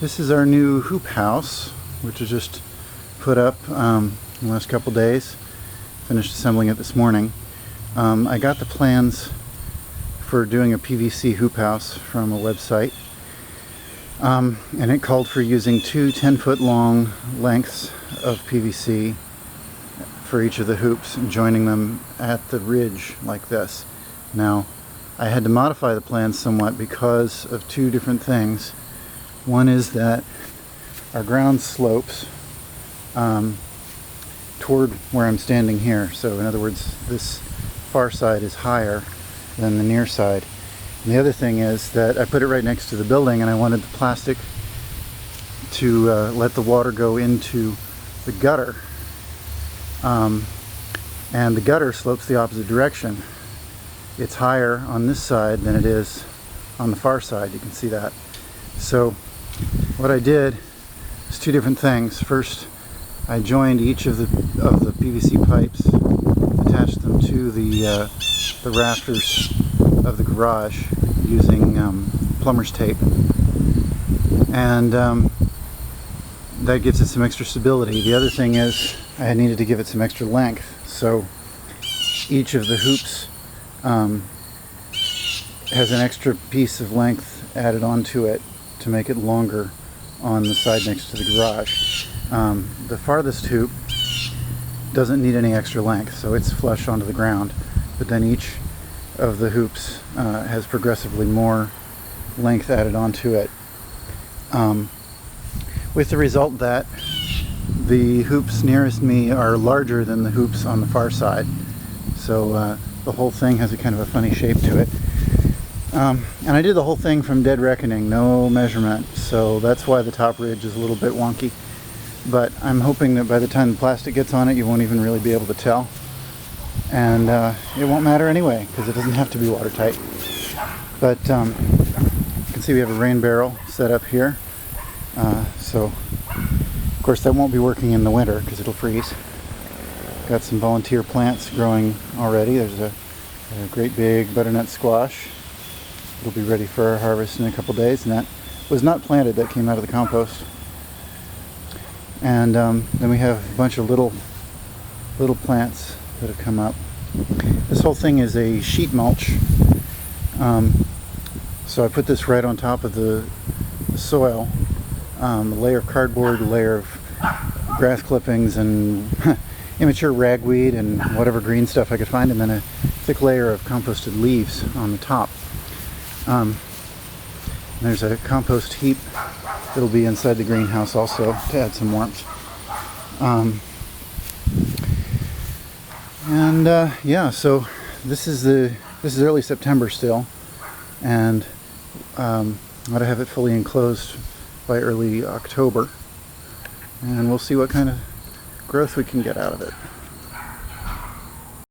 This is our new hoop house, which was just put up in the last couple days. Finished assembling it this morning. I got the plans for doing a PVC hoop house from a website, and it called for using two 10-foot long lengths of PVC for each of the hoops and joining them at the ridge like this. Now, I had to modify the plans somewhat because of two different things. One is that our ground slopes toward where I'm standing here. So in other words, this far side is higher than the near side. And the other thing is that I put it right next to the building, and I wanted the plastic to let the water go into the gutter. And the gutter slopes the opposite direction. It's higher on this side than it is on the far side. You can see that. So what I did is two different things. First, I joined each of the PVC pipes, attached them to the rafters of the garage using plumber's tape, and that gives it some extra stability. The other thing is I needed to give it some extra length, so each of the hoops has an extra piece of length added onto it to make it longer on the side next to the garage. The farthest hoop doesn't need any extra length, so it's flush onto the ground, but then each of the hoops has progressively more length added onto it, with the result that the hoops nearest me are larger than the hoops on the far side. So the whole thing has a kind of a funny shape to it. And I did the whole thing from dead reckoning, no measurement, so that's why the top ridge is a little bit wonky. But I'm hoping that by the time the plastic gets on it, you won't even really be able to tell. And it won't matter anyway, because it doesn't have to be watertight. But you can see we have a rain barrel set up here. So, of course, that won't be working in the winter because it'll freeze. Got some volunteer plants growing already. There's a great big butternut squash. It'll be ready for our harvest in a couple days, and that was not planted, that came out of the compost. And then we have a bunch of little plants that have come up. This whole thing is a sheet mulch. So I put this right on top of the soil, a layer of cardboard, a layer of grass clippings and immature ragweed and whatever green stuff I could find, and then a thick layer of composted leaves on the top. There's a compost heap that'll be inside the greenhouse also to add some warmth. Yeah, so this is early September still, and I ought to have it fully enclosed by early October, and we'll see what kind of growth we can get out of it.